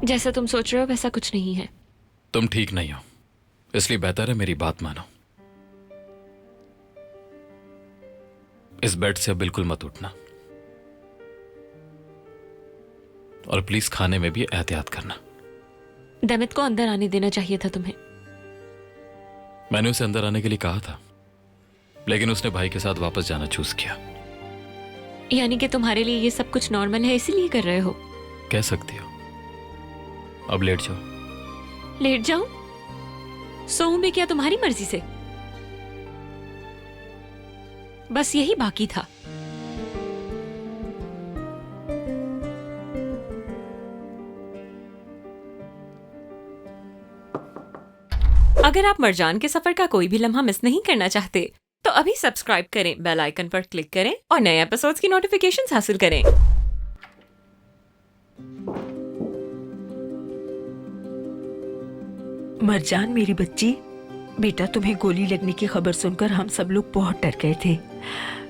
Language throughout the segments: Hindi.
जैसा तुम सोच रहे हो वैसा कुछ नहीं है। तुम ठीक नहीं हो, इसलिए बेहतर है मेरी बात मानो। इस बेड से अब बिल्कुल मत उठना, और प्लीज खाने में भी एहतियात करना। दमित को अंदर आने देना चाहिए था तुम्हें। मैंने उसे अंदर आने के लिए कहा था, लेकिन उसने भाई के साथ वापस जाना चूज किया। यानी कि तुम्हारे लिए ये सब कुछ नॉर्मल है, इसीलिए कर रहे हो। कह सकती हो। अब लेट जाओ। लेट जाऊं? सोऊं भी क्या तुम्हारी मर्जी से? बस यही बाकी था। अगर आप मरजान के सफर का कोई भी लम्हा मिस नहीं करना चाहते तो अभी सब्सक्राइब करें, बेल आइकन पर क्लिक करें और नए एपिसोड्स की नोटिफिकेशंस हासिल करें। मरजान मेरी बच्ची, बेटा तुम्हें गोली लगने की खबर सुनकर हम सब लोग बहुत डर गए थे।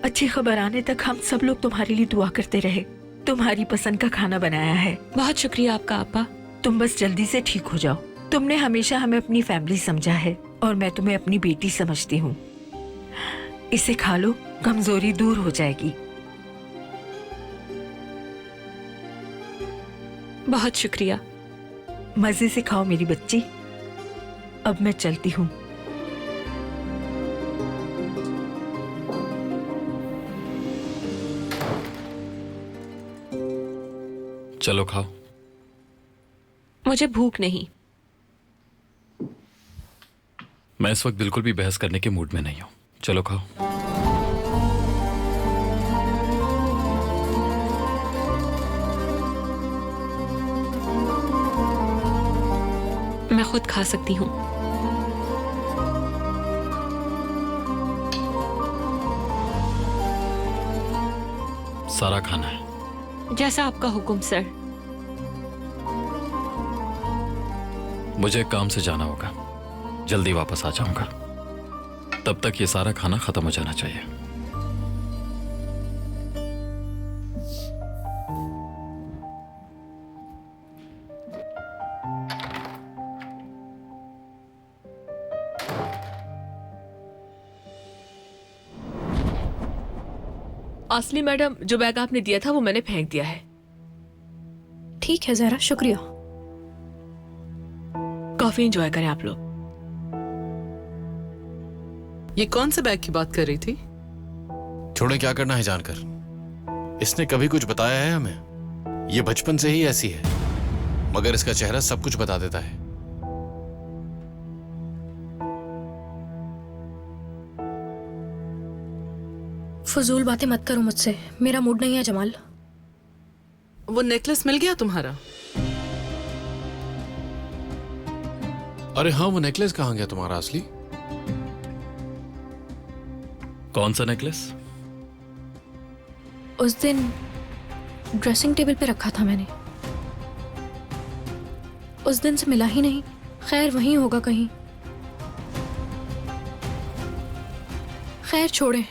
अच्छी खबर आने तक हम सब लोग तुम्हारे लिए दुआ करते रहे। तुम्हारी पसंद का खाना बनाया है। बहुत शुक्रिया आपका आपा। तुम बस जल्दी से ठीक हो जाओ। तुमने हमेशा हमें अपनी फैमिली समझा है और मैं तुम्हें अपनी बेटी समझती हूँ। इसे खा लो, कमजोरी दूर हो जाएगी। बहुत शुक्रिया। मजे से खाओ मेरी बच्ची। अब मैं चलती हूँ। चलो खाओ। मुझे भूख नहीं। मैं इस वक्त बिल्कुल भी बहस करने के मूड में नहीं हूं। चलो खाओ। मैं खुद खा सकती हूँ। सारा खाना है। जैसा आपका हुक्म सर। मुझे एक काम से जाना होगा, जल्दी वापस आ जाऊंगा। तब तक ये सारा खाना खत्म हो जाना चाहिए। असली मैडम, जो बैग आपने दिया था वो मैंने फेंक दिया है। ठीक है जरा, शुक्रिया। कॉफी एंजॉय करें आप लोग। ये कौन से बैग की बात कर रही थी? छोड़े, क्या करना है जानकर। इसने कभी कुछ बताया है हमें? ये बचपन से ही ऐसी है, मगर इसका चेहरा सब कुछ बता देता है। फजूल बातें मत करो मुझसे, मेरा मूड नहीं है जमाल। वो नेकलेस मिल गया तुम्हारा? अरे हाँ, वो नेकलेस कहाँ गया तुम्हारा असली? कौन सा नेकलेस? उस दिन ड्रेसिंग टेबल पे रखा था मैंने। उस दिन से मिला ही नहीं। खैर वहीं होगा कहीं। खैर छोड़े,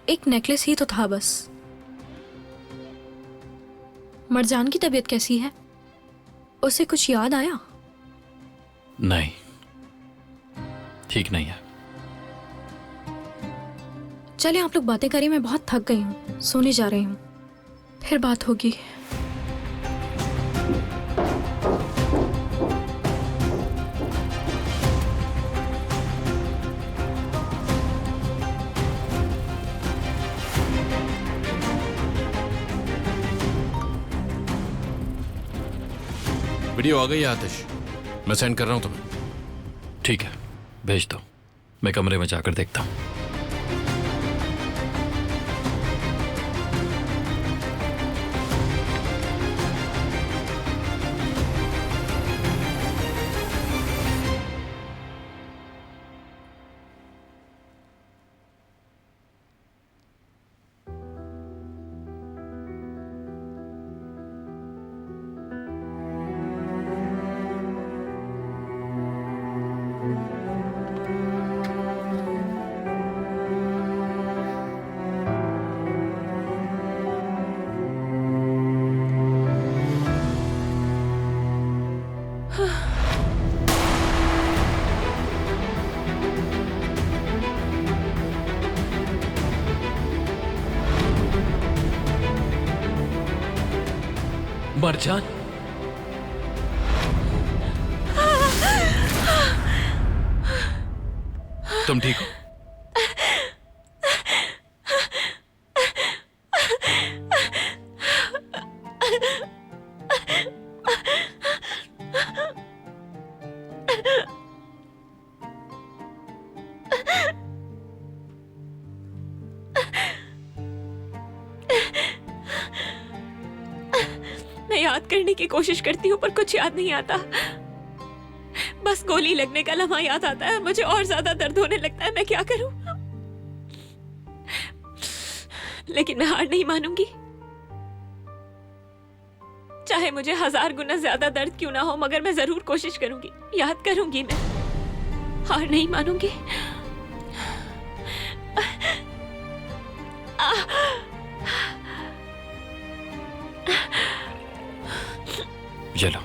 एक नेकलेस ही तो था बस। मरजान की तबीयत कैसी है? उसे कुछ याद आया? नहीं, ठीक नहीं है। चले आप लोग बातें करें, मैं बहुत थक गई हूँ, सोने जा रही हूँ, फिर बात होगी। वीडियो आ गई है आतिश, मैं सेंड कर रहा हूं तुम्हें। ठीक है, भेज दो। मैं कमरे में जाकर देखता हूं। मरजान, तुम ठीक हो? मैं याद करने की कोशिश करती हूँ पर कुछ याद नहीं आता। बस गोली लगने का लम्हा याद आता है और मुझे और ज्यादा दर्द होने लगता है। मैं क्या करूं? लेकिन मैं हार नहीं मानूंगी। चाहे मुझे 1000 गुना ज्यादा दर्द क्यों ना हो, मगर मैं जरूर कोशिश करूंगी, याद करूंगी। मैं हार नहीं मानूंगी। ये लो।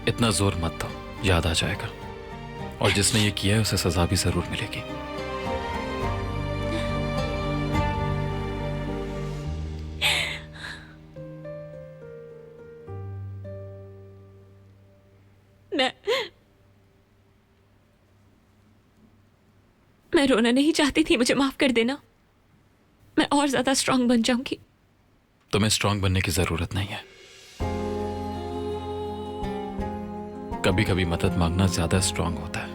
इतना जोर मत दो, याद आ जाएगा। और जिसने ये किया है उसे सजा भी जरूर मिलेगी। मैं रोना नहीं चाहती थी, मुझे माफ कर देना। मैं और ज्यादा स्ट्रांग बन जाऊंगी। तुम्हें स्ट्रांग बनने की जरूरत नहीं है। कभी कभी मदद मांगना ज्यादा स्ट्रांग होता है।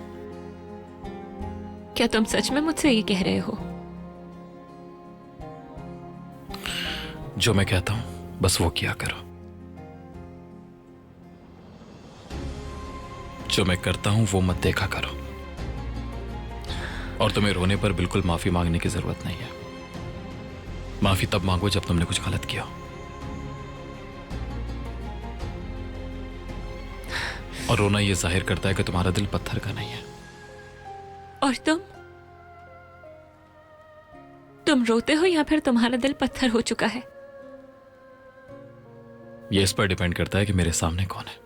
क्या तुम सच में मुझसे ये कह रहे हो? जो मैं कहता हूं बस वो किया करो। जो मैं करता हूं वो मत देखा करो। और तुम्हें रोने पर बिल्कुल माफी मांगने की जरूरत नहीं है। माफी तब मांगो जब तुमने कुछ गलत किया। और रोना ये जाहिर करता है कि तुम्हारा दिल पत्थर का नहीं है। और तुम रोते हो या फिर तुम्हारा दिल पत्थर हो चुका है? ये इस पर डिपेंड करता है कि मेरे सामने कौन है।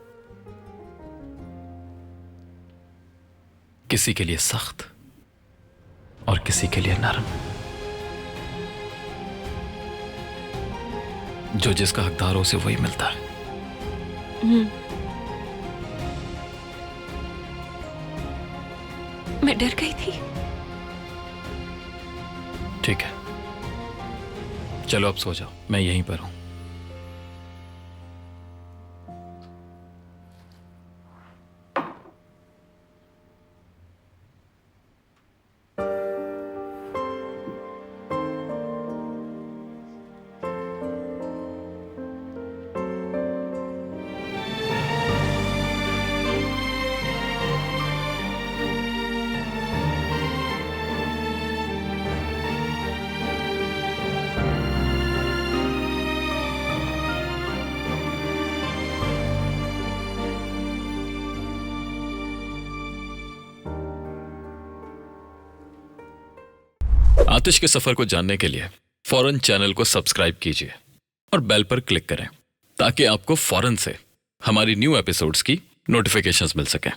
किसी के लिए सख्त और किसी के लिए नरम। जो जिसका हकदार हो उसे वही मिलता है। मैं डर गई थी। ठीक है, चलो अब सो जाओ, मैं यहीं पर हूं। आतिश के सफर को जानने के लिए फौरन चैनल को सब्सक्राइब कीजिए और बेल पर क्लिक करें ताकि आपको फौरन से हमारी न्यू एपिसोड्स की नोटिफिकेशंस मिल सकें।